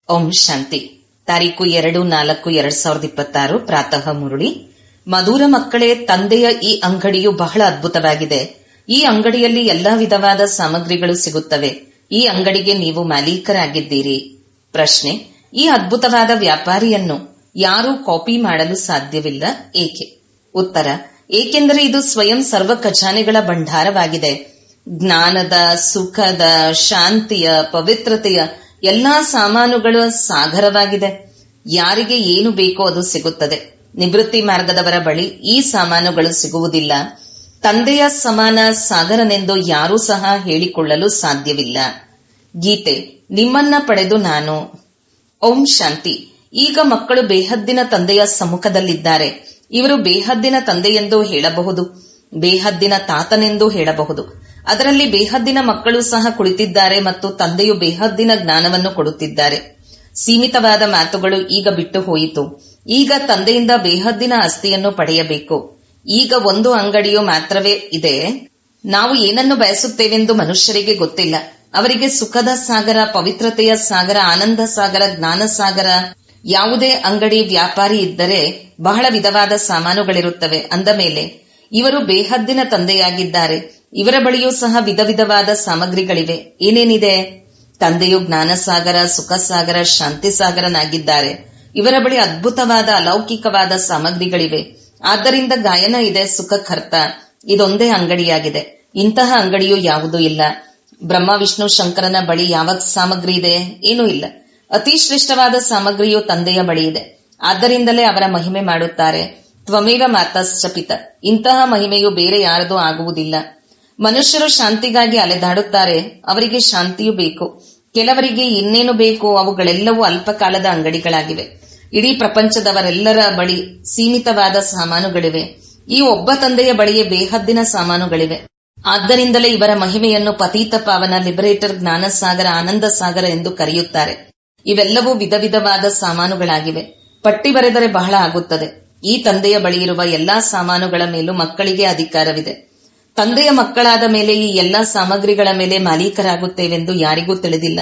ಓಂ ಶಾಂತಿ. ತಾರೀಕು 2/4/2026 ಪ್ರಾತಃ ಮುರುಳಿ. ಮಧುರ ಮಕ್ಕಳೇ, ತಂದೆಯ ಈ ಅಂಗಡಿಯು ಬಹಳ ಅದ್ಭುತವಾಗಿದೆ. ಈ ಅಂಗಡಿಯಲ್ಲಿ ಎಲ್ಲಾ ವಿಧವಾದ ಸಾಮಗ್ರಿಗಳು ಸಿಗುತ್ತವೆ. ಈ ಅಂಗಡಿಗೆ ನೀವು ಮಾಲೀಕರಾಗಿದ್ದೀರಿ. ಪ್ರಶ್ನೆ: ಈ ಅದ್ಭುತವಾದ ವ್ಯಾಪಾರಿಯನ್ನು ಯಾರೂ ಕಾಪಿ ಮಾಡಲು ಸಾಧ್ಯವಿಲ್ಲ, ಏಕೆ? ಉತ್ತರ: ಏಕೆಂದರೆ ಇದು ಸ್ವಯಂ ಸರ್ವ ಖಜಾನೆಗಳ ಭಂಡಾರವಾಗಿದೆ. ಜ್ಞಾನದ, ಸುಖದ, ಶಾಂತಿಯ, ಪವಿತ್ರತೆಯ ಎಲ್ಲಾ ಸಾಮಾನುಗಳ ಸಾಗರವಾಗಿದೆ. ಯಾರಿಗೆ ಏನು ಬೇಕೋ ಅದು ಸಿಗುತ್ತದೆ. ನಿವೃತ್ತಿ ಮಾರ್ಗದವರ ಬಳಿ ಈ ಸಾಮಾನುಗಳು ಸಿಗುವುದಿಲ್ಲ. ತಂದೆಯ ಸಮಾನ ಸಾಗರನೆಂದು ಯಾರೂ ಸಹ ಹೇಳಿಕೊಳ್ಳಲು ಸಾಧ್ಯವಿಲ್ಲ. ಗೀತೆ: ನಿಮ್ಮನ್ನ ಪಡೆದು ನಾನು. ಓಂ ಶಾಂತಿ. ಈಗ ಮಕ್ಕಳು ಬೇಹದ್ದಿನ ತಂದೆಯ ಸಮ್ಮುಖದಲ್ಲಿದ್ದಾರೆ. ಇವರು ಬೇಹದ್ದಿನ ತಂದೆಯೆಂದು ಹೇಳಬಹುದು, ಬೇಹದ್ದಿನ ತಾತನೆಂದು ಹೇಳಬಹುದು. ಅದರಲ್ಲಿ ಬೇಹದ್ದಿನ ಮಕ್ಕಳು ಸಹ ಕುಳಿತಿದ್ದಾರೆ ಮತ್ತು ತಂದೆಯು ಬೇಹದ್ದಿನ ಜ್ಞಾನವನ್ನು ಕೊಡುತ್ತಿದ್ದಾರೆ. ಸೀಮಿತವಾದ ಮಾತುಗಳು ಈಗ ಬಿಟ್ಟು ಹೋಯಿತು. ಈಗ ತಂದೆಯಿಂದ ಬೇಹದ್ದಿನ ಆಸ್ತಿಯನ್ನು ಪಡೆಯಬೇಕು. ಈಗ ಒಂದು ಅಂಗಡಿಯು ಮಾತ್ರವೇ ಇದೆ. ನಾವು ಏನನ್ನು ಬಯಸುತ್ತೇವೆಂದು ಮನುಷ್ಯರಿಗೆ ಗೊತ್ತಿಲ್ಲ. ಅವರಿಗೆ ಸುಖದ ಸಾಗರ, ಪವಿತ್ರತೆಯ ಸಾಗರ, ಆನಂದ ಸಾಗರ, ಜ್ಞಾನ ಸಾಗರ. ಯಾವುದೇ ಅಂಗಡಿ ವ್ಯಾಪಾರಿ ಇದ್ದರೆ ಬಹಳ ವಿಧವಾದ ಸಾಮಾನುಗಳಿರುತ್ತವೆ. ಅಂದ ಮೇಲೆ ಇವರು ಬೇಹದ್ದಿನ ತಂದೆಯಾಗಿದ್ದಾರೆ. ಇವರ ಬಳಿಯೂ ಸಹ ವಿಧ ವಿಧವಾದ ಸಾಮಗ್ರಿಗಳಿವೆ. ಏನೇನಿದೆ? ತಂದೆಯು ಜ್ಞಾನಸಾಗರ, ಸುಖ ಸಾಗರ, ಶಾಂತಿ ಸಾಗರನಾಗಿದ್ದಾರೆ. ಇವರ ಬಳಿ ಅದ್ಭುತವಾದ ಅಲೌಕಿಕವಾದ ಸಾಮಗ್ರಿಗಳಿವೆ. ಆದ್ದರಿಂದ ಗಾಯನ ಇದೆ, ಸುಖಕರ್ತ. ಇದೊಂದೇ ಅಂಗಡಿಯಾಗಿದೆ. ಇಂತಹ ಅಂಗಡಿಯು ಯಾವುದೂ ಇಲ್ಲ. ಬ್ರಹ್ಮ, ವಿಷ್ಣು, ಶಂಕರನ ಬಳಿ ಯಾವ ಸಾಮಗ್ರಿ ಇದೆ? ಏನೂ ಇಲ್ಲ. ಅತಿ ಶ್ರೇಷ್ಠವಾದ ಸಾಮಗ್ರಿಯು ತಂದೆಯ ಬಳಿ ಇದೆ. ಆದ್ದರಿಂದಲೇ ಅವರ ಮಹಿಮೆ ಮಾಡುತ್ತಾರೆ. ತ್ವಮೇವ ಮಾತಶ್ಚ ಪಿತ. ಇಂತಹ ಮಹಿಮೆಯು ಬೇರೆ ಯಾರದೂ ಆಗುವುದಿಲ್ಲ. ಮನುಷ್ಯರು ಶಾಂತಿಗಾಗಿ ಅಲೆದಾಡುತ್ತಾರೆ. ಅವರಿಗೆ ಶಾಂತಿಯೂ ಬೇಕು. ಕೆಲವರಿಗೆ ಇನ್ನೇನು ಬೇಕು? ಅವುಗಳೆಲ್ಲವೂ ಅಲ್ಪಕಾಲದ ಅಂಗಡಿಗಳಾಗಿವೆ. ಇಡೀ ಪ್ರಪಂಚದವರೆಲ್ಲರ ಬಳಿ ಸೀಮಿತವಾದ ಸಾಮಾನುಗಳಿವೆ. ಈ ಒಬ್ಬ ತಂದೆಯ ಬಳಿಯೇ ಬೇಹದ್ದಿನ ಸಾಮಾನುಗಳಿವೆ. ಆದ್ದರಿಂದಲೇ ಇವರ ಮಹಿಮೆಯನ್ನು ಪತೀತ ಪಾವನ, ಲಿಬರೇಟರ್, ಜ್ಞಾನಸಾಗರ, ಆನಂದ ಸಾಗರ ಎಂದು ಕರೆಯುತ್ತಾರೆ. ಇವೆಲ್ಲವೂ ವಿಧ ವಿಧವಾದ ಸಾಮಾನುಗಳಾಗಿವೆ. ಪಟ್ಟಿ ಬರೆದರೆ ಬಹಳ ಆಗುತ್ತದೆ. ಈ ತಂದೆಯ ಬಳಿ ಇರುವ ಎಲ್ಲಾ ಸಾಮಾನುಗಳ ಮೇಲೂ ಮಕ್ಕಳಿಗೆ ಅಧಿಕಾರವಿದೆ. ತಂದೆಯ ಮಕ್ಕಳಾದ ಮೇಲೆ ಈ ಎಲ್ಲಾ ಸಾಮಗ್ರಿಗಳ ಮೇಲೆ ಮಾಲೀಕರಾಗುತ್ತೇವೆಂದು ಯಾರಿಗೂ ತಿಳಿದಿಲ್ಲ.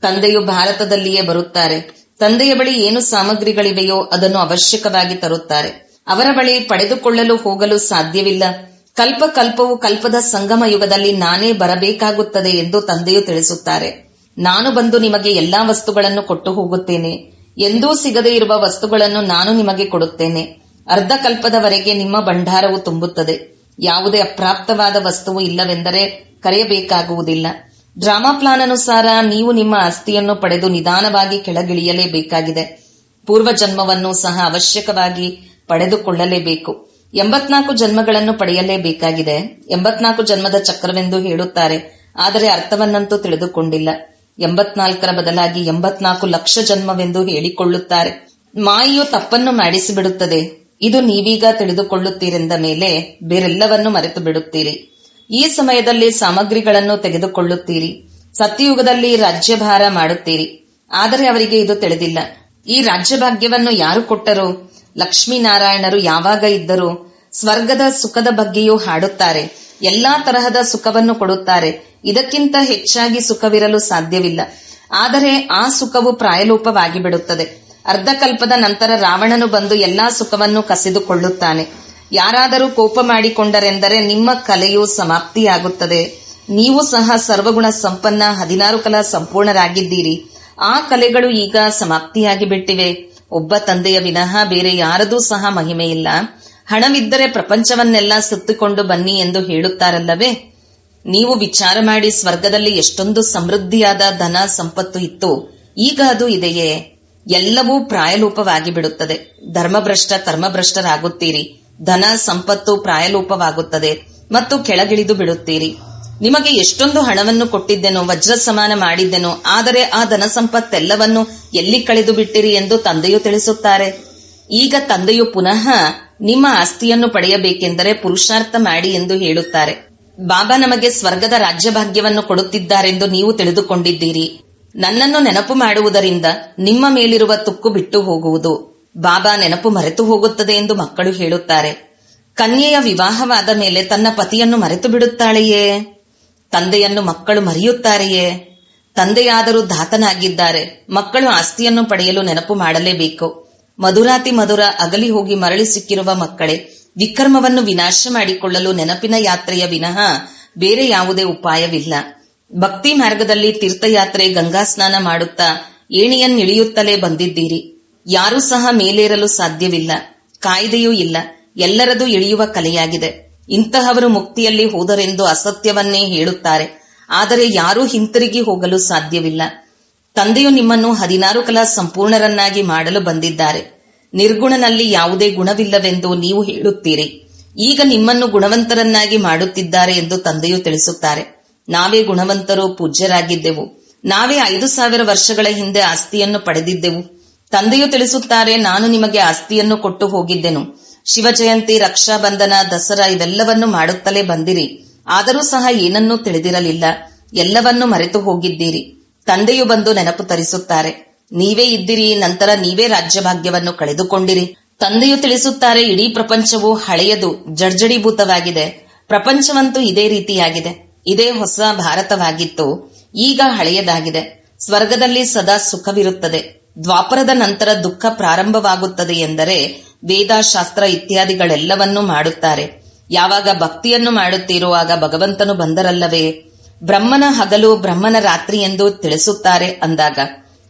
ತಂದೆಯು ಭಾರತದಲ್ಲಿಯೇ ಬರುತ್ತಾರೆ. ತಂದೆಯ ಬಳಿ ಏನು ಸಾಮಗ್ರಿಗಳಿವೆಯೋ ಅದನ್ನು ಅವಶ್ಯಕವಾಗಿ ತರುತ್ತಾರೆ. ಅವರ ಬಳಿ ಪಡೆದುಕೊಳ್ಳಲು ಹೋಗಲು ಸಾಧ್ಯವಿಲ್ಲ. ಕಲ್ಪ ಕಲ್ಪವು ಕಲ್ಪದ ಸಂಗಮ ಯುಗದಲ್ಲಿ ನಾನೇ ಬರಬೇಕಾಗುತ್ತದೆ ಎಂದು ತಂದೆಯು ತಿಳಿಸುತ್ತಾರೆ. ನಾನು ಬಂದು ನಿಮಗೆ ಎಲ್ಲಾ ವಸ್ತುಗಳನ್ನು ಕೊಟ್ಟು ಹೋಗುತ್ತೇನೆ. ಎಂದೂ ಸಿಗದೇ ಇರುವ ವಸ್ತುಗಳನ್ನು ನಾನು ನಿಮಗೆ ಕೊಡುತ್ತೇನೆ. ಅರ್ಧ ಕಲ್ಪದವರೆಗೆ ನಿಮ್ಮ ಭಂಡಾರವು ತುಂಬುತ್ತದೆ. ಯಾವುದೇ ಅಪ್ರಾಪ್ತವಾದ ವಸ್ತುವು ಇಲ್ಲವೆಂದರೆ ಕರೆಯಬೇಕಾಗುವುದಿಲ್ಲ. ಡ್ರಾಮಾ ಪ್ಲಾನ್ ಅನುಸಾರ ನೀವು ನಿಮ್ಮ ಆಸ್ತಿಯನ್ನು ಪಡೆದು ನಿಧಾನವಾಗಿ ಕೆಳಗಿಳಿಯಲೇಬೇಕಾಗಿದೆ. ಪೂರ್ವ ಜನ್ಮವನ್ನು ಸಹ ಅವಶ್ಯಕವಾಗಿ ಪಡೆದುಕೊಳ್ಳಲೇಬೇಕು. 84 ಜನ್ಮಗಳನ್ನು ಪಡೆಯಲೇಬೇಕಾಗಿದೆ. 84 ಜನ್ಮದ ಚಕ್ರವೆಂದು ಹೇಳುತ್ತಾರೆ, ಆದರೆ ಅರ್ಥವನ್ನಂತೂ ತಿಳಿದುಕೊಂಡಿಲ್ಲ. 84ರ ಬದಲಾಗಿ 84 ಲಕ್ಷ ಜನ್ಮವೆಂದು ಹೇಳಿಕೊಳ್ಳುತ್ತಾರೆ. ಮಾಯೆಯು ತಪ್ಪನ್ನು ಮಾಡಿಸಿಬಿಡುತ್ತದೆ. ಇದು ನೀವೀಗ ತಿಳಿದುಕೊಳ್ಳುತ್ತೀರೆಂದ ಮೇಲೆ ಬೇರೆಲ್ಲವನ್ನು ಮರೆತು ಬಿಡುತ್ತೀರಿ. ಈ ಸಮಯದಲ್ಲಿ ಸಾಮಗ್ರಿಗಳನ್ನು ತೆಗೆದುಕೊಳ್ಳುತ್ತೀರಿ. ಸತ್ಯಯುಗದಲ್ಲಿ ರಾಜ್ಯಭಾರ ಮಾಡುತ್ತೀರಿ. ಆದರೆ ಅವರಿಗೆ ಇದು ತಿಳಿದಿಲ್ಲ. ಈ ರಾಜ್ಯಭಾಗ್ಯವನ್ನು ಯಾರು ಕೊಟ್ಟರು? ಲಕ್ಷ್ಮೀನಾರಾಯಣರು ಯಾವಾಗ ಇದ್ದರು? ಸ್ವರ್ಗದ ಸುಖದ ಬಗ್ಗೆಯೂ ಹಾಡುತ್ತಾರೆ. ಎಲ್ಲಾ ತರಹದ ಸುಖವನ್ನು ಕೊಡುತ್ತಾರೆ. ಇದಕ್ಕಿಂತ ಹೆಚ್ಚಾಗಿ ಸುಖವಿರಲು ಸಾಧ್ಯವಿಲ್ಲ. ಆದರೆ ಆ ಸುಖವು ಪ್ರಾಯಲೋಪವಾಗಿ ಬಿಡುತ್ತದೆ. ಅರ್ಧಕಲ್ಪದ ನಂತರ ರಾವಣನು ಬಂದು ಎಲ್ಲಾ ಸುಖವನ್ನು ಕಸಿದುಕೊಳ್ಳುತ್ತಾನೆ. ಯಾರಾದರೂ ಕೋಪ ಮಾಡಿಕೊಂಡರೆಂದರೆ ನಿಮ್ಮ ಕಲೆಯು ಸಮಾಪ್ತಿಯಾಗುತ್ತದೆ. ನೀವು ಸಹ ಸರ್ವಗುಣ ಸಂಪನ್ನ 16 ಕಲಾ ಸಂಪೂರ್ಣರಾಗಿದ್ದೀರಿ. ಆ ಕಲೆಗಳು ಈಗ ಸಮಾಪ್ತಿಯಾಗಿ ಬಿಟ್ಟಿವೆ. ಒಬ್ಬ ತಂದೆಯ ವಿನಃ ಬೇರೆ ಯಾರದೂ ಸಹ ಮಹಿಮೆಯಿಲ್ಲ. ಹಣವಿದ್ದರೆ ಪ್ರಪಂಚವನ್ನೆಲ್ಲ ಸುತ್ತಿಕೊಂಡು ಬನ್ನಿ ಎಂದು ಹೇಳುತ್ತಾರಲ್ಲವೇ? ನೀವು ವಿಚಾರ ಮಾಡಿ, ಸ್ವರ್ಗದಲ್ಲಿ ಎಷ್ಟೊಂದು ಸಮೃದ್ಧಿಯಾದ ಧನ ಸಂಪತ್ತು ಇತ್ತು. ಈಗ ಅದು ಇದೆಯೇ? ಎಲ್ಲವೂ ಪ್ರಾಯಲೋಪವಾಗಿ ಬಿಡುತ್ತದೆ. ಧರ್ಮಭ್ರಷ್ಟ, ಕರ್ಮಭ್ರಷ್ಟರಾಗುತ್ತೀರಿ. ಧನ ಸಂಪತ್ತು ಪ್ರಾಯಲೋಪವಾಗುತ್ತದೆ ಮತ್ತು ಕೆಳಗಿಳಿದು ಬಿಡುತ್ತೀರಿ. ನಿಮಗೆ ಎಷ್ಟೊಂದು ಹಣವನ್ನು ಕೊಟ್ಟಿದ್ದೆನೋ, ವಜ್ರ ಸಮಾನ ಮಾಡಿದ್ದೆನೋ, ಆದರೆ ಆ ಧನ ಸಂಪತ್ತೆಲ್ಲವನ್ನು ಎಲ್ಲಿ ಕಳೆದು ಬಿಟ್ಟಿರಿ ಎಂದು ತಂದೆಯು ತಿಳಿಸುತ್ತಾರೆ. ಈಗ ತಂದೆಯು ಪುನಃ ನಿಮ್ಮ ಆಸ್ತಿಯನ್ನು ಪಡೆಯಬೇಕೆಂದರೆ ಪುರುಷಾರ್ಥ ಮಾಡಿ ಎಂದು ಹೇಳುತ್ತಾರೆ. ಬಾಬಾ ನಮಗೆ ಸ್ವರ್ಗದ ರಾಜ್ಯಭಾಗ್ಯವನ್ನು ಕೊಡುತ್ತಿದ್ದಾರೆಂದು ನೀವು ತಿಳಿದುಕೊಂಡಿದ್ದೀರಿ. ನನ್ನನ್ನು ನೆನಪು ಮಾಡುವುದರಿಂದ ನಿಮ್ಮ ಮೇಲಿರುವ ತುಕ್ಕು ಬಿಟ್ಟು ಹೋಗುವುದು. ಬಾಬಾ ನೆನಪು ಮರೆತು ಹೋಗುತ್ತದೆ ಎಂದು ಮಕ್ಕಳು ಹೇಳುತ್ತಾರೆ. ಕನ್ಯೆಯ ವಿವಾಹವಾದ ಮೇಲೆ ತನ್ನ ಪತಿಯನ್ನು ಮರೆತು ಬಿಡುತ್ತಾಳೆಯೇ? ತಂದೆಯನ್ನು ಮಕ್ಕಳು ಮರೆಯುತ್ತಾರೆಯೇ? ತಂದೆಯಾದರೂ ದಾತನಾಗಿದ್ದಾರೆ. ಮಕ್ಕಳು ಆಸ್ತಿಯನ್ನು ಪಡೆಯಲು ನೆನಪು ಮಾಡಲೇಬೇಕು. ಮಧುರಾತಿ ಮಧುರ ಅಗಲಿ ಹೋಗಿ ಮರಳಿ ಸಿಕ್ಕಿರುವ ಮಕ್ಕಳೇ, ವಿಕರ್ಮವನ್ನು ವಿನಾಶ ಮಾಡಿಕೊಳ್ಳಲು ನೆನಪಿನ ಯಾತ್ರೆಯ ವಿನಃ ಬೇರೆ ಯಾವುದೇ ಉಪಾಯವಿಲ್ಲ. ಭಕ್ತಿ ಮಾರ್ಗದಲ್ಲಿ ತೀರ್ಥಯಾತ್ರೆ, ಗಂಗಾ ಸ್ನಾನ ಮಾಡುತ್ತಾ ಏಣಿಯನ್ನಿಳಿಯುತ್ತಲೇ ಬಂದಿದ್ದೀರಿ. ಯಾರೂ ಸಹ ಮೇಲೇರಲು ಸಾಧ್ಯವಿಲ್ಲ. ಕಾಯ್ದೆಯೂ ಇಲ್ಲ. ಎಲ್ಲರದು ಇಳಿಯುವ ಕಲೆಯಾಗಿದೆ. ಇಂತಹವರು ಮುಕ್ತಿಯಲ್ಲಿ ಹೋದರೆಂದು ಅಸತ್ಯವನ್ನೇ ಹೇಳುತ್ತಾರೆ. ಆದರೆ ಯಾರೂ ಹಿಂತಿರುಗಿ ಹೋಗಲು ಸಾಧ್ಯವಿಲ್ಲ. ತಂದೆಯು ನಿಮ್ಮನ್ನು 16 ಕಲಾ ಸಂಪೂರ್ಣರನ್ನಾಗಿ ಮಾಡಲು ಬಂದಿದ್ದಾರೆ. ನಿರ್ಗುಣನಲ್ಲಿ ಯಾವುದೇ ಗುಣವಿಲ್ಲವೆಂದು ನೀವು ಹೇಳುತ್ತೀರಿ. ಈಗ ನಿಮ್ಮನ್ನು ಗುಣವಂತರನ್ನಾಗಿ ಮಾಡುತ್ತಿದ್ದಾರೆ ಎಂದು ತಂದೆಯು ತಿಳಿಸುತ್ತಾರೆ. ನಾವೇ ಗುಣವಂತರು, ಪೂಜ್ಯರಾಗಿದ್ದೆವು. ನಾವೇ 5,000 ವರ್ಷಗಳ ಹಿಂದೆ ಆಸ್ತಿಯನ್ನು ಪಡೆದಿದ್ದೆವು. ತಂದೆಯು ತಿಳಿಸುತ್ತಾರೆ, ನಾನು ನಿಮಗೆ ಆಸ್ತಿಯನ್ನು ಕೊಟ್ಟು ಹೋಗಿದ್ದೆನು. ಶಿವಜಯಂತಿ, ರಕ್ಷಾಬಂಧನ, ದಸರಾ ಇವೆಲ್ಲವನ್ನು ಮಾಡುತ್ತಲೇ ಬಂದಿರಿ. ಆದರೂ ಸಹ ಏನನ್ನೂ ತಿಳಿದಿರಲಿಲ್ಲ. ಎಲ್ಲವನ್ನೂ ಮರೆತು ಹೋಗಿದ್ದೀರಿ. ತಂದೆಯು ಬಂದು ನೆನಪು ತರಿಸುತ್ತಾರೆ. ನೀವೇ ಇದ್ದಿರಿ, ನಂತರ ನೀವೇ ರಾಜ್ಯಭಾಗ್ಯವನ್ನು ಕಳೆದುಕೊಂಡಿರಿ. ತಂದೆಯು ತಿಳಿಸುತ್ತಾರೆ, ಇಡೀ ಪ್ರಪಂಚವು ಹಳೆಯದು, ಜರ್ಜಡೀಭೂತವಾಗಿದೆ. ಪ್ರಪಂಚವಂತೂ ಇದೇ ರೀತಿಯಾಗಿದೆ. ಇದೇ ಹೊಸ ಭಾರತವಾಗಿತ್ತು, ಈಗ ಹಳೆಯದಾಗಿದೆ. ಸ್ವರ್ಗದಲ್ಲಿ ಸದಾ ಸುಖವಿರುತ್ತದೆ. ದ್ವಾಪರದ ನಂತರ ದುಃಖ ಪ್ರಾರಂಭವಾಗುತ್ತದೆ ಎಂದರೆ ವೇದ, ಶಾಸ್ತ್ರ ಇತ್ಯಾದಿಗಳೆಲ್ಲವನ್ನೂ ಮಾಡುತ್ತಾರೆ. ಯಾವಾಗ ಭಕ್ತಿಯನ್ನು ಮಾಡುತ್ತೀರೋ ಆಗ ಭಗವಂತನು ಬಂದರಲ್ಲವೇ. ಬ್ರಹ್ಮನ ಹಗಲು, ಬ್ರಹ್ಮನ ರಾತ್ರಿ ಎಂದು ತಿಳಿಸುತ್ತಾರೆ ಅಂದಾಗ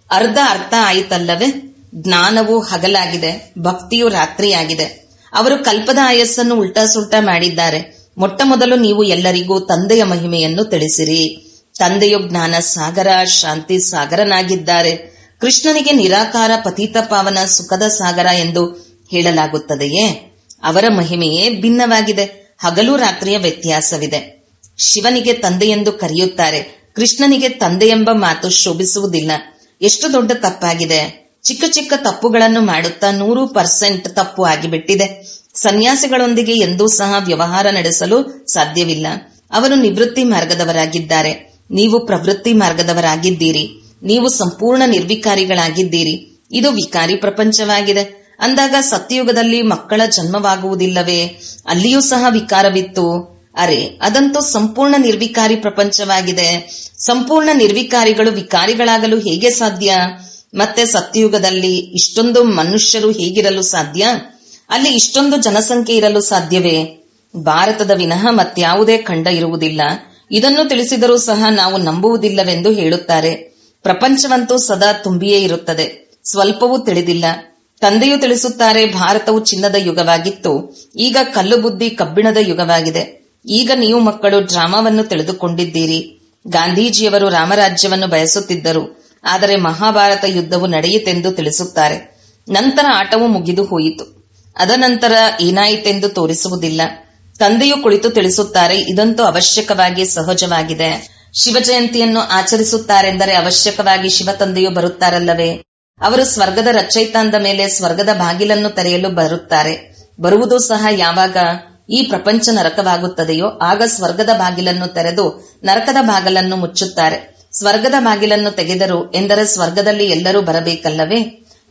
ಅರ್ಥ ಆಯಿತಲ್ಲವೇ. ಜ್ಞಾನವು ಹಗಲಾಗಿದೆ, ಭಕ್ತಿಯು ರಾತ್ರಿಯಾಗಿದೆ. ಅವರು ಕಲ್ಪದ ಆಯಸ್ಸನ್ನು ಉಲ್ಟಾ ಸುಲ್ಟಾ ಮಾಡಿದ್ದಾರೆ. ಮೊಟ್ಟ ಮೊದಲು ನೀವು ಎಲ್ಲರಿಗೂ ತಂದೆಯ ಮಹಿಮೆಯನ್ನು ತಿಳಿಸಿರಿ. ತಂದೆಯು ಜ್ಞಾನ ಸಾಗರ, ಶಾಂತಿ ಸಾಗರನಾಗಿದ್ದಾರೆ. ಕೃಷ್ಣನಿಗೆ ನಿರಾಕಾರ, ಪತಿತ ಪಾವನ, ಸುಖದ ಸಾಗರ ಎಂದು ಹೇಳಲಾಗುತ್ತದೆಯೇ? ಅವರ ಮಹಿಮೆಯೇ ಭಿನ್ನವಾಗಿದೆ. ಹಗಲು ರಾತ್ರಿಯ ವ್ಯತ್ಯಾಸವಿದೆ. ಶಿವನಿಗೆ ತಂದೆಯೆಂದು ಕರೆಯುತ್ತಾರೆ. ಕೃಷ್ಣನಿಗೆ ತಂದೆ ಎಂಬ ಮಾತು ಶೋಭಿಸುವುದಿಲ್ಲ. ಎಷ್ಟು ದೊಡ್ಡ ತಪ್ಪಾಗಿದೆ. ಚಿಕ್ಕ ಚಿಕ್ಕ ತಪ್ಪುಗಳನ್ನು ಮಾಡುತ್ತಾ 100% ತಪ್ಪು ಆಗಿಬಿಟ್ಟಿದೆ. ಸನ್ಯಾಸಿಗಳೊಂದಿಗೆ ಎಂದೂ ಸಹ ವ್ಯವಹಾರ ನಡೆಸಲು ಸಾಧ್ಯವಿಲ್ಲ. ಅವರು ನಿವೃತ್ತಿ ಮಾರ್ಗದವರಾಗಿದ್ದಾರೆ. ನೀವು ಪ್ರವೃತ್ತಿ ಮಾರ್ಗದವರಾಗಿದ್ದೀರಿ. ನೀವು ಸಂಪೂರ್ಣ ನಿರ್ವಿಕಾರಿಗಳಾಗಿದ್ದೀರಿ. ಇದು ವಿಕಾರಿ ಪ್ರಪಂಚವಾಗಿದೆ. ಅಂದಾಗ ಸತ್ಯಯುಗದಲ್ಲಿ ಮಕ್ಕಳ ಜನ್ಮವಾಗುವುದಿಲ್ಲವೇ? ಅಲ್ಲಿಯೂ ಸಹ ವಿಕಾರವಿತ್ತು. ಅರೆ, ಅದಂತೂ ಸಂಪೂರ್ಣ ನಿರ್ವಿಕಾರಿ ಪ್ರಪಂಚವಾಗಿದೆ. ಸಂಪೂರ್ಣ ನಿರ್ವಿಕಾರಿಗಳು ವಿಕಾರಿಗಳಾಗಲು ಹೇಗೆ ಸಾಧ್ಯ? ಮತ್ತೆ ಸತ್ಯಯುಗದಲ್ಲಿ ಇಷ್ಟೊಂದು ಮನುಷ್ಯರು ಹೇಗಿರಲು ಸಾಧ್ಯ? ಅಲ್ಲಿ ಇಷ್ಟೊಂದು ಜನಸಂಖ್ಯೆ ಇರಲು ಸಾಧ್ಯವೇ? ಭಾರತದ ವಿನಃ ಮತ್ಯಾವುದೇ ಖಂಡ ಇರುವುದಿಲ್ಲ. ಇದನ್ನು ತಿಳಿಸಿದರೂ ಸಹ ನಾವು ನಂಬುವುದಿಲ್ಲವೆಂದು ಹೇಳುತ್ತಾರೆ. ಪ್ರಪಂಚವಂತೂ ಸದಾ ತುಂಬಿಯೇ ಇರುತ್ತದೆ. ಸ್ವಲ್ಪವೂ ತಿಳಿದಿಲ್ಲ. ತಂದೆಯು ತಿಳಿಸುತ್ತಾರೆ, ಭಾರತವು ಚಿನ್ನದ ಯುಗವಾಗಿತ್ತು, ಈಗ ಕಲ್ಲು ಬುದ್ಧಿ, ಕಬ್ಬಿಣದ ಯುಗವಾಗಿದೆ. ಈಗ ನೀವು ಮಕ್ಕಳು ಡ್ರಾಮಾವನ್ನು ತಿಳಿದುಕೊಂಡಿದ್ದೀರಿ. ಗಾಂಧೀಜಿಯವರು ರಾಮರಾಜ್ಯವನ್ನು ಬಯಸುತ್ತಿದ್ದರು. ಆದರೆ ಮಹಾಭಾರತ ಯುದ್ಧವು ನಡೆಯಿತೆಂದು ತಿಳಿಸುತ್ತಾರೆ. ನಂತರ ಆಟವು ಮುಗಿದು ಹೋಯಿತು. ಅದನಂತರ ಏನಾಯಿತೆಂದು ತೋರಿಸುವುದಿಲ್ಲ. ತಂದೆಯು ಕುಳಿತು ತಿಳಿಸುತ್ತಾರೆ, ಇದಂತೂ ಅವಶ್ಯಕವಾಗಿ ಸಹಜವಾಗಿದೆ. ಶಿವಜಯಂತಿಯನ್ನು ಆಚರಿಸುತ್ತಾರೆಂದರೆ ಅವಶ್ಯಕವಾಗಿ ಶಿವ ತಂದೆಯು ಬರುತ್ತಾರಲ್ಲವೇ. ಅವರು ಸ್ವರ್ಗದ ರಚಯಿತ ಅಂದ ಮೇಲೆ ಸ್ವರ್ಗದ ಬಾಗಿಲನ್ನು ತೆರೆಯಲು ಬರುತ್ತಾರೆ. ಬರುವುದು ಸಹ ಯಾವಾಗ ಈ ಪ್ರಪಂಚ ನರಕವಾಗುತ್ತದೆಯೋ ಆಗ ಸ್ವರ್ಗದ ಬಾಗಿಲನ್ನು ತೆರೆದು ನರಕದ ಬಾಗಿಲನ್ನು ಮುಚ್ಚುತ್ತಾರೆ. ಸ್ವರ್ಗದ ಬಾಗಿಲನ್ನು ತೆಗೆದರು ಎಂದರೆ ಸ್ವರ್ಗದಲ್ಲಿ ಎಲ್ಲರೂ ಬರಬೇಕಲ್ಲವೇ.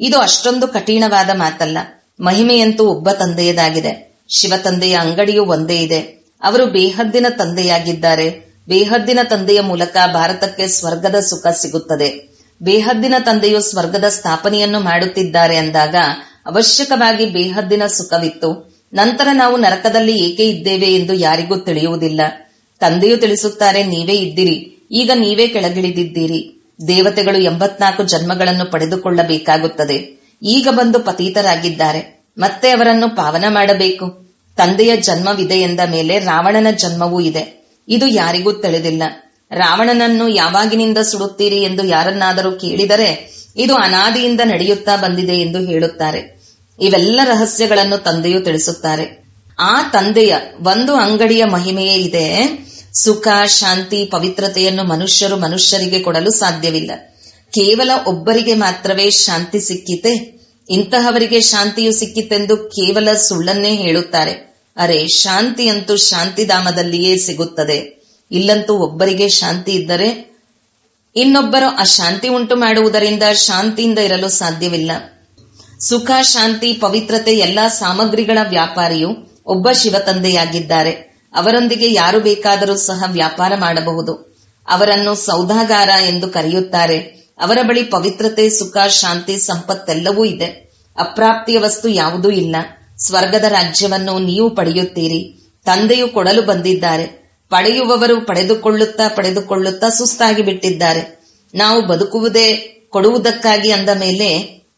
ಇದು ಅಷ್ಟೊಂದು ಕಠಿಣವಾದ ಮಾತಲ್ಲ. ಮಹಿಮೆಯಂತೂ ಒಬ್ಬ ತಂದೆಯದಾಗಿದೆ. ಶಿವ ತಂದೆಯ ಅಂಗಡಿಯೂ ಒಂದೇ ಇದೆ. ಅವರು ಬೇಹದ್ದಿನ ತಂದೆಯಾಗಿದ್ದಾರೆ. ಬೇಹದ್ದಿನ ತಂದೆಯ ಮೂಲಕ ಭಾರತಕ್ಕೆ ಸ್ವರ್ಗದ ಸುಖ ಸಿಗುತ್ತದೆ. ಬೇಹದ್ದಿನ ತಂದೆಯು ಸ್ವರ್ಗದ ಸ್ಥಾಪನೆಯನ್ನು ಮಾಡುತ್ತಿದ್ದಾರೆ ಅಂದಾಗ ಅವಶ್ಯಕವಾಗಿ ಬೇಹದ್ದಿನ ಸುಖವಿತ್ತು. ನಂತರ ನಾವು ನರಕದಲ್ಲಿ ಏಕೆ ಇದ್ದೇವೆ ಎಂದು ಯಾರಿಗೂ ತಿಳಿಯುವುದಿಲ್ಲ. ತಂದೆಯು ತಿಳಿಸುತ್ತಾರೆ, ನೀವೇ ಇದ್ದಿರಿ, ಈಗ ನೀವೇ ಕೆಳಗಿಳಿದಿದ್ದೀರಿ. ದೇವತೆಗಳು 84 ಜನ್ಮಗಳನ್ನು ಪಡೆದುಕೊಳ್ಳಬೇಕಾಗುತ್ತದೆ. ಈಗ ಬಂದು ಪತೀತರಾಗಿದ್ದಾರೆ. ಮತ್ತೆ ಅವರನ್ನು ಪಾವನ ಮಾಡಬೇಕು. ತಂದೆಯ ಜನ್ಮವಿದೆ ಎಂದ ಮೇಲೆ ರಾವಣನ ಜನ್ಮವೂ ಇದೆ. ಇದು ಯಾರಿಗೂ ತಿಳಿದಿಲ್ಲ. ರಾವಣನನ್ನು ಯಾವಾಗಿನಿಂದ ಸುಡುತ್ತೀರಿ ಎಂದು ಯಾರನ್ನಾದರೂ ಕೇಳಿದರೆ ಇದು ಅನಾದಿಯಿಂದ ನಡೆಯುತ್ತಾ ಬಂದಿದೆ ಎಂದು ಹೇಳುತ್ತಾರೆ. ಇವೆಲ್ಲ ರಹಸ್ಯಗಳನ್ನು ತಂದೆಯು ತಿಳಿಸುತ್ತಾರೆ. ಆ ತಂದೆಯ ಒಂದು ಅಂಗಡಿಯ ಮಹಿಮೆಯೇ ಇದೆ. ಸುಖ, ಶಾಂತಿ, ಪವಿತ್ರತೆಯನ್ನು ಮನುಷ್ಯರು ಮನುಷ್ಯರಿಗೆ ಕೊಡಲು ಸಾಧ್ಯವಿಲ್ಲ. ಕೇವಲ ಒಬ್ಬರಿಗೆ ಮಾತ್ರವೇ ಶಾಂತಿ ಸಿಕ್ಕಿತೆ. ಇಂತಹವರಿಗೆ ಶಾಂತಿಯು ಸಿಕ್ಕಿತೆಂದು ಕೇವಲ ಸುಳ್ಳನ್ನೇ ಹೇಳುತ್ತಾರೆ. ಅರೆ, ಶಾಂತಿಯಂತೂ ಶಾಂತಿಧಾಮದಲ್ಲಿಯೇ ಸಿಗುತ್ತದೆ. ಇಲ್ಲಂತೂ ಒಬ್ಬರಿಗೆ ಶಾಂತಿ ಇದ್ದರೆ ಇನ್ನೊಬ್ಬರು ಅಶಾಂತಿ ಉಂಟು ಮಾಡುವುದರಿಂದ ಶಾಂತಿಯಿಂದ ಇರಲು ಸಾಧ್ಯವಿಲ್ಲ. ಸುಖ, ಶಾಂತಿ, ಪವಿತ್ರತೆ ಎಲ್ಲಾ ಸಾಮಗ್ರಿಗಳ ವ್ಯಾಪಾರಿಯು ಒಬ್ಬ ಶಿವ ತಂದೆಯಾಗಿದ್ದಾರೆ. ಅವರೊಂದಿಗೆ ಯಾರು ಬೇಕಾದರೂ ಸಹ ವ್ಯಾಪಾರ ಮಾಡಬಹುದು. ಅವರನ್ನು ಸೌದಾಗಾರ ಎಂದು ಕರೆಯುತ್ತಾರೆ. ಅವರ ಬಳಿ ಪವಿತ್ರತೆ, ಸುಖ, ಶಾಂತಿ, ಸಂಪತ್ತೆಲ್ಲವೂ ಇದೆ. ಅಪ್ರಾಪ್ತಿಯ ವಸ್ತು ಯಾವುದೂ ಇಲ್ಲ. ಸ್ವರ್ಗದ ರಾಜ್ಯವನ್ನು ನೀವು ಪಡೆಯುತ್ತೀರಿ. ತಂದೆಯು ಕೊಡಲು ಬಂದಿದ್ದಾರೆ. ಪಡೆಯುವವರು ಪಡೆದುಕೊಳ್ಳುತ್ತಾ ಸುಸ್ತಾಗಿ ಬಿಟ್ಟಿದ್ದಾರೆ. ನಾವು ಬದುಕುವುದೇ ಕೊಡುವುದಕ್ಕಾಗಿ ಅಂದ ಮೇಲೆ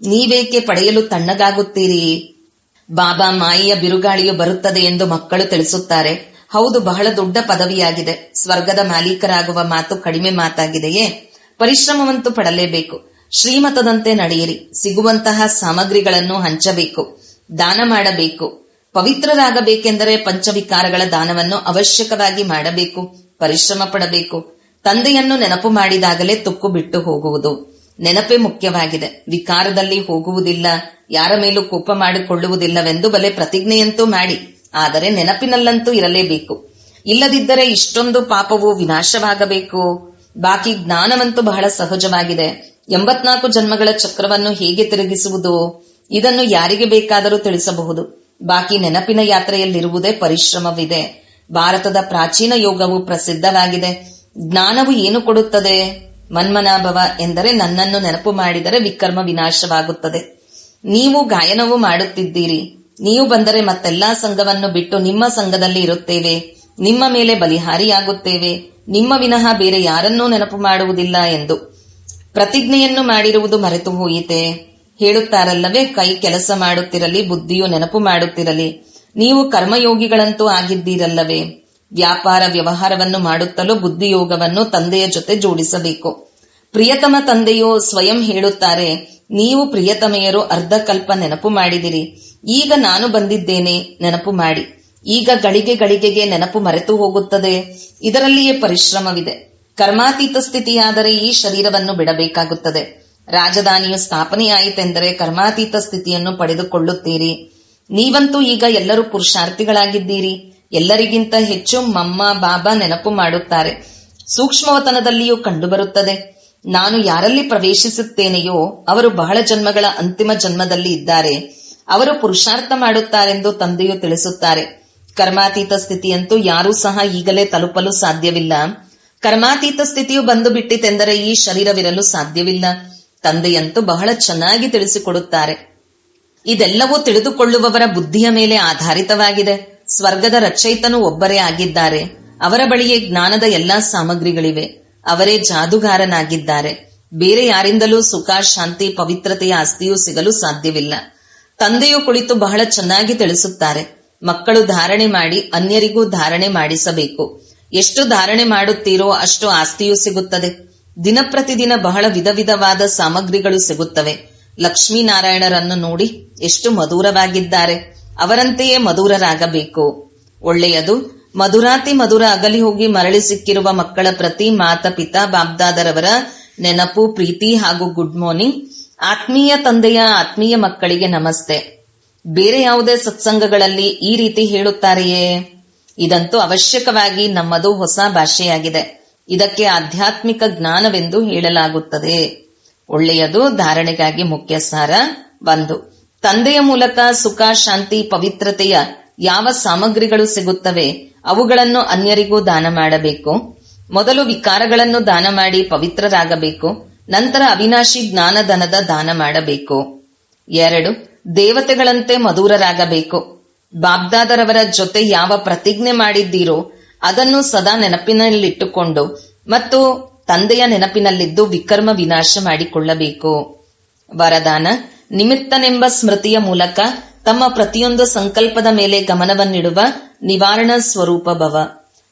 ನೀವೇಕೆ ಪಡೆಯಲು ತಣ್ಣಗಾಗುತ್ತೀರಿ? ಬಾಬಾ, ಮಾಯೆಯ ಬಿರುಗಾಳಿಯು ಬರುತ್ತದೆ ಎಂದು ಮಕ್ಕಳು ತಿಳಿಸುತ್ತಾರೆ. ಹೌದು, ಬಹಳ ದೊಡ್ಡ ಪದವಿಯಾಗಿದೆ. ಸ್ವರ್ಗದ ಮಾಲೀಕರಾಗುವ ಮಾತು ಕಡಿಮೆ ಮಾತಾಗಿದೆಯೇ? ಪರಿಶ್ರಮವಂತೂ ಪಡಲೇಬೇಕು. ಶ್ರೀಮತದಂತೆ ನಡೆಯಿರಿ. ಸಿಗುವಂತಹ ಸಾಮಗ್ರಿಗಳನ್ನು ಹಂಚಬೇಕು, ದಾನ ಮಾಡಬೇಕು. ಪವಿತ್ರರಾಗಬೇಕೆಂದರೆ ಪಂಚವಿಕಾರಗಳ ದಾನವನ್ನು ಅವಶ್ಯಕವಾಗಿ ಮಾಡಬೇಕು. ಪರಿಶ್ರಮ ಪಡಬೇಕು. ತಂದೆಯನ್ನು ನೆನಪು ಮಾಡಿದಾಗಲೇ ತುಕ್ಕು ಬಿಟ್ಟು ಹೋಗುವುದು. ನೆನಪೇ ಮುಖ್ಯವಾಗಿದೆ. ವಿಕಾರದಲ್ಲಿ ಹೋಗುವುದಿಲ್ಲ, ಯಾರ ಮೇಲೂ ಕೋಪ ಮಾಡಿಕೊಳ್ಳುವುದಿಲ್ಲವೆಂದು ಬಲೆ ಪ್ರತಿಜ್ಞೆಯಂತೂ ಮಾಡಿ. ಆದರೆ ನೆನಪಿನಲ್ಲಂತೂ ಇರಲೇಬೇಕು. ಇಲ್ಲದಿದ್ದರೆ ಇಷ್ಟೊಂದು ಪಾಪವು ವಿನಾಶವಾಗಬೇಕು. ಬಾಕಿ ಜ್ಞಾನವಂತೂ ಬಹಳ ಸಹಜವಾಗಿದೆ. 84 ಜನ್ಮಗಳ ಚಕ್ರವನ್ನು ಹೇಗೆ ತಿರುಗಿಸುವುದು? ಇದನ್ನು ಯಾರಿಗೆ ಬೇಕಾದರೂ ತಿಳಿಸಬಹುದು. ಬಾಕಿ ನೆನಪಿನ ಯಾತ್ರೆಯಲ್ಲಿರುವುದೇ ಪರಿಶ್ರಮವಿದೆ. ಭಾರತದ ಪ್ರಾಚೀನ ಯೋಗವು ಪ್ರಸಿದ್ಧವಾಗಿದೆ. ಜ್ಞಾನವು ಏನು ಕೊಡುತ್ತದೆ? ಮನ್ಮನಾಭವ ಎಂದರೆ ನನ್ನನ್ನು ನೆನಪು ಮಾಡಿದರೆ ವಿಕರ್ಮ ವಿನಾಶವಾಗುತ್ತದೆ. ನೀವು ಗಾಯನವೂ ಮಾಡುತ್ತಿದ್ದೀರಿ. ನೀವು ಬಂದರೆ ಮತ್ತೆಲ್ಲಾ ಸಂಘವನ್ನು ಬಿಟ್ಟು ನಿಮ್ಮ ಸಂಘದಲ್ಲಿ ಇರುತ್ತೇವೆ. ನಿಮ್ಮ ಮೇಲೆ ಬಲಿಹಾರಿಯಾಗುತ್ತೇವೆ. ನಿಮ್ಮ ವಿನಃ ಬೇರೆ ಯಾರನ್ನೂ ನೆನಪು ಮಾಡುವುದಿಲ್ಲ ಎಂದು ಪ್ರತಿಜ್ಞೆಯನ್ನು ಮಾಡಿರುವುದು ಮರೆತು ಹೋಯಿತೆ. ಹೇಳುತ್ತಾರಲ್ಲವೇ, ಕೈ ಕೆಲಸ ಮಾಡುತ್ತಿರಲಿ, ಬುದ್ಧಿಯು ನೆನಪು ಮಾಡುತ್ತಿರಲಿ. ನೀವು ಕರ್ಮಯೋಗಿಗಳಂತೂ ಆಗಿದ್ದೀರಲ್ಲವೇ? ವ್ಯಾಪಾರ ವ್ಯವಹಾರವನ್ನು ಮಾಡುತ್ತಲೂ ಬುದ್ಧಿಯೋಗವನ್ನು ತಂದೆಯ ಜೊತೆ ಜೋಡಿಸಬೇಕು. ಪ್ರಿಯತಮ ತಂದೆಯು ಸ್ವಯಂ ಹೇಳುತ್ತಾರೆ, ನೀವು ಪ್ರಿಯತಮೆಯರು ಅರ್ಧಕಲ್ಪ ನೆನಪು ಮಾಡಿದಿರಿ. ಈಗ ನಾನು ಬಂದಿದ್ದೇನೆ, ನೆನಪು ಮಾಡಿ. ಈಗ ಗಳಿಗೆಗೆ ನೆನಪು ಮರೆತು ಹೋಗುತ್ತದೆ. ಇದರಲ್ಲಿಯೇ ಪರಿಶ್ರಮವಿದೆ. ಕರ್ಮಾತೀತ ಸ್ಥಿತಿಯಾದರೆ ಈ ಶರೀರವನ್ನು ಬಿಡಬೇಕಾಗುತ್ತದೆ. ರಾಜಧಾನಿಯು ಸ್ಥಾಪನೆಯಾಯಿತೆಂದರೆ ಕರ್ಮಾತೀತ ಸ್ಥಿತಿಯನ್ನು ಪಡೆದುಕೊಳ್ಳುತ್ತೀರಿ. ನೀವಂತೂ ಈಗ ಎಲ್ಲರೂ ಪುರುಷಾರ್ಥಿಗಳಾಗಿದ್ದೀರಿ. ಎಲ್ಲರಿಗಿಂತ ಹೆಚ್ಚು ಮಮ್ಮ ಬಾಬಾ ನೆನಪು ಮಾಡುತ್ತಾರೆ. ಸೂಕ್ಷ್ಮವತನದಲ್ಲಿಯೂ ಕಂಡುಬರುತ್ತದೆ. ನಾನು ಯಾರಲ್ಲಿ ಪ್ರವೇಶಿಸುತ್ತೇನೆಯೋ ಅವರು ಬಹಳ ಜನ್ಮಗಳ ಅಂತಿಮ ಜನ್ಮದಲ್ಲಿ ಇದ್ದಾರೆ. ಅವರು ಪುರುಷಾರ್ಥ ಮಾಡುತ್ತಾರೆಂದು ತಂದೆಯು ತಿಳಿಸುತ್ತಾರೆ. ಕರ್ಮಾತೀತ ಸ್ಥಿತಿಯಂತೂ ಯಾರೂ ಸಹ ಈಗಲೇ ತಲುಪಲು ಸಾಧ್ಯವಿಲ್ಲ. ಕರ್ಮಾತೀತ ಸ್ಥಿತಿಯು ಬಂದು ಬಿಟ್ಟಿತೆಂದರೆ ಈ ಶರೀರವಿರಲು ಸಾಧ್ಯವಿಲ್ಲ. ತಂದೆಯಂತೂ ಬಹಳ ಚೆನ್ನಾಗಿ ತಿಳಿಸಿಕೊಡುತ್ತಾರೆ. ಇದೆಲ್ಲವೂ ತಿಳಿದುಕೊಳ್ಳುವವರ ಬುದ್ಧಿಯ ಮೇಲೆ ಆಧಾರಿತವಾಗಿದೆ. ಸ್ವರ್ಗದ ರಚಯಿತನು ಒಬ್ಬರೇ ಆಗಿದ್ದಾರೆ. ಅವರ ಬಳಿಯೇ ಜ್ಞಾನದ ಎಲ್ಲಾ ಸಾಮಗ್ರಿಗಳಿವೆ. ಅವರೇ ಜಾದುಗಾರನಾಗಿದ್ದಾರೆ. ಬೇರೆ ಯಾರಿಂದಲೂ ಸುಖ, ಶಾಂತಿ, ಪವಿತ್ರತೆಯ ಆಸ್ತಿಯೂ ಸಿಗಲು ಸಾಧ್ಯವಿಲ್ಲ. ತಂದೆಯು ಕುಳಿತು ಬಹಳ ಚೆನ್ನಾಗಿ ತಿಳಿಸುತ್ತಾರೆ. ಮಕ್ಕಳು ಧಾರಣೆ ಮಾಡಿ ಅನ್ಯರಿಗೂ ಧಾರಣೆ ಮಾಡಿಸಬೇಕು. ಎಷ್ಟು ಧಾರಣೆ ಮಾಡುತ್ತೀರೋ ಅಷ್ಟು ಆಸ್ತಿಯೂ ಸಿಗುತ್ತದೆ. ದಿನಪ್ರತಿದಿನ ಬಹಳ ವಿಧವಾದ ಸಾಮಗ್ರಿಗಳು ಸಿಗುತ್ತವೆ. ಲಕ್ಷ್ಮೀನಾರಾಯಣರನ್ನು ನೋಡಿ, ಎಷ್ಟು ಮಧುರವಾಗಿದ್ದಾರೆ. ಅವರಂತೆಯೇ ಮಧುರರಾಗಬೇಕು. ಒಳ್ಳೆಯದು. ಮಧುರಾತಿ ಮಧುರ ಅಗಲಿ ಹೋಗಿ ಮರಳಿ ಸಿಕ್ಕಿರುವ ಮಕ್ಕಳ ಪ್ರತಿ ಮಾತಾ ಪಿತಾ ಬಾಬ್ದಾದರವರ ನೆನಪು, ಪ್ರೀತಿ ಹಾಗೂ ಗುಡ್ ಮಾರ್ನಿಂಗ್. ಆತ್ಮೀಯ ತಂದೆಯ ಆತ್ಮೀಯ ಮಕ್ಕಳಿಗೆ ನಮಸ್ತೆ. ಬೇರೆ ಯಾವುದೇ ಸತ್ಸಂಗಗಳಲ್ಲಿ ಈ ರೀತಿ ಹೇಳುತ್ತಾರೆಯೇ? ಇದಂತೂ ಅವಶ್ಯಕವಾಗಿ ನಮ್ಮದು ಹೊಸ ಭಾಷೆಯಾಗಿದೆ. ಇದಕ್ಕೆ ಆಧ್ಯಾತ್ಮಿಕ ಜ್ಞಾನವೆಂದು ಹೇಳಲಾಗುತ್ತದೆ. ಒಳ್ಳೆಯದು. ಧಾರಣೆಗಾಗಿ ಮುಖ್ಯ ಸಾರ 1. ತಂದೆಯ ಮೂಲಕ ಸುಖ, ಶಾಂತಿ, ಪವಿತ್ರತೆಯ ಯಾವ ಸಾಮಗ್ರಿಗಳು ಸಿಗುತ್ತವೆ ಅವುಗಳನ್ನು ಅನ್ಯರಿಗೂ ದಾನ ಮಾಡಬೇಕು. ಮೊದಲು ವಿಕಾರಗಳನ್ನು ದಾನ ಮಾಡಿ ಪವಿತ್ರರಾಗಬೇಕು. ನಂತರ ಅವಿನಾಶಿ ಜ್ಞಾನಧನದ ದಾನ ಮಾಡಬೇಕು. 2. ದೇವತೆಗಳಂತೆ ಮಧುರರಾಗಬೇಕು. ಬಾಬ್ದಾದರವರ ಜೊತೆ ಯಾವ ಪ್ರತಿಜ್ಞೆ ಮಾಡಿದ್ದೀರೋ ಅದನ್ನು ಸದಾ ನೆನಪಿನಲ್ಲಿಟ್ಟುಕೊಂಡು ಮತ್ತು ತಂದೆಯ ನೆನಪಿನಲ್ಲಿದ್ದು ವಿಕರ್ಮ ವಿನಾಶ ಮಾಡಿಕೊಳ್ಳಬೇಕು. ವರದಾನ: ನಿಮಿತ್ತನೆಂಬ ಸ್ಮೃತಿಯ ಮೂಲಕ ತಮ್ಮ ಪ್ರತಿಯೊಂದು ಸಂಕಲ್ಪದ ಮೇಲೆ ಗಮನವನ್ನಿಡುವ ನಿವಾರಣಾ ಸ್ವರೂಪ ಭವ.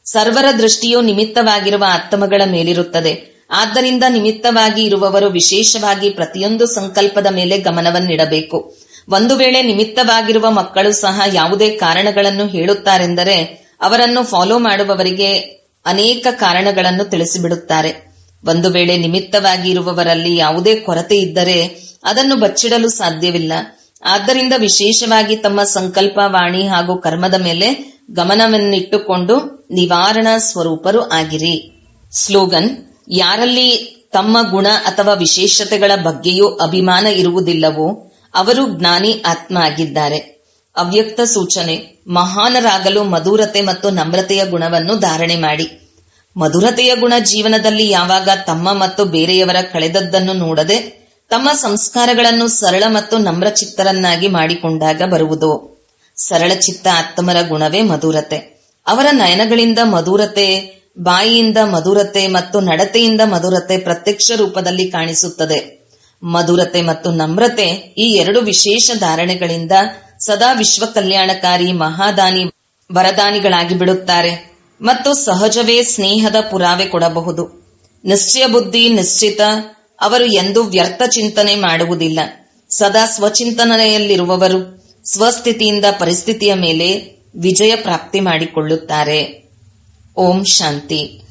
ಸರ್ವರ ದೃಷ್ಟಿಯು ನಿಮಿತ್ತವಾಗಿರುವ ಆತ್ಮಗಳ ಮೇಲಿರುತ್ತದೆ. ಆದ್ದರಿಂದ ನಿಮಿತ್ತವಾಗಿ ಇರುವವರು ವಿಶೇಷವಾಗಿ ಪ್ರತಿಯೊಂದು ಸಂಕಲ್ಪದ ಮೇಲೆ ಗಮನವನ್ನಿಡಬೇಕು. ಒಂದು ವೇಳೆ ನಿಮಿತ್ತವಾಗಿರುವ ಮಕ್ಕಳು ಸಹ ಯಾವುದೇ ಕಾರಣಗಳನ್ನು ಹೇಳುತ್ತಾರೆಂದರೆ ಅವರನ್ನು ಫಾಲೋ ಮಾಡುವವರಿಗೆ ಅನೇಕ ಕಾರಣಗಳನ್ನು ತಿಳಿಸಿಬಿಡುತ್ತಾರೆ. ಒಂದು ವೇಳೆ ನಿಮಿತ್ತವಾಗಿ ಇರುವವರಲ್ಲಿ ಯಾವುದೇ ಕೊರತೆ ಇದ್ದರೆ ಅದನ್ನು ಬಚ್ಚಿಡಲು ಸಾಧ್ಯವಿಲ್ಲ. ಆದ್ದರಿಂದ ವಿಶೇಷವಾಗಿ ತಮ್ಮ ಸಂಕಲ್ಪ, ವಾಣಿ ಹಾಗೂ ಕರ್ಮದ ಮೇಲೆ ಗಮನವನ್ನಿಟ್ಟುಕೊಂಡು ನಿವಾರಣಾ ಸ್ವರೂಪರು ಆಗಿರಿ. ಸ್ಲೋಗನ್: ಯಾರಲ್ಲಿ ತಮ್ಮ ಗುಣ ಅಥವಾ ವಿಶೇಷತೆಗಳ ಬಗ್ಗೆಯೂ ಅಭಿಮಾನ ಇರುವುದಿಲ್ಲವೋ ಅವರು ಜ್ಞಾನಿ ಆತ್ಮ ಆಗಿದ್ದಾರೆ. ಅವ್ಯಕ್ತ ಸೂಚನೆ: ಮಹಾನರಾಗಲು ಮಧುರತೆ ಮತ್ತು ನಮ್ರತೆಯ ಗುಣವನ್ನು ಧಾರಣೆ ಮಾಡಿ. ಮಧುರತೆಯ ಗುಣ ಜೀವನದಲ್ಲಿ ಯಾವಾಗ ತಮ್ಮ ಮತ್ತು ಬೇರೆಯವರ ಕಳೆದದ್ದನ್ನು ನೋಡದೆ ತಮ್ಮ ಸಂಸ್ಕಾರಗಳನ್ನು ಸರಳ ಮತ್ತು ನಮ್ರಚಿತ್ತರನ್ನಾಗಿ ಮಾಡಿಕೊಂಡಾಗ ಬರುವುದು. ಸರಳ ಚಿತ್ತ ಆತ್ಮರ ಗುಣವೇ ಮಧುರತೆ. ಅವರ ನಯನಗಳಿಂದ ಮಧುರತೆ, ಬಾಯಿಯಿಂದ ಮಧುರತೆ ಮತ್ತು ನಡತೆಯಿಂದ ಮಧುರತೆ ಪ್ರತ್ಯಕ್ಷ ರೂಪದಲ್ಲಿ ಕಾಣಿಸುತ್ತದೆ. ಮಧುರತೆ ಮತ್ತು ನಮ್ರತೆ ಈ ಎರಡು ವಿಶೇಷ ಧಾರಣೆಗಳಿಂದ ಸದಾ ವಿಶ್ವ ಕಲ್ಯಾಣಕಾರಿ ಮಹಾದಾನಿ ವರದಾನಿಗಳಾಗಿ ಬಿಡುತ್ತಾರೆ ಮತ್ತು ಸಹಜವೇ ಸ್ನೇಹದ ಪುರಾವೆ ಕೊಡಬಹುದು. ನಿಶ್ಚಯ ಬುದ್ಧಿ ನಿಶ್ಚಿತ. ಅವರು ಎಂದೂ ವ್ಯರ್ಥ ಚಿಂತನೆ ಮಾಡುವುದಿಲ್ಲ. ಸದಾ ಸ್ವಚಿಂತನೆಯಲ್ಲಿರುವವರು ಸ್ವಸ್ಥಿತಿಯಿಂದ ಪರಿಸ್ಥಿತಿಯ ಮೇಲೆ ವಿಜಯ ಪ್ರಾಪ್ತಿ ಮಾಡಿಕೊಳ್ಳುತ್ತಾರೆ. ಓಂ ಶಾಂತಿ.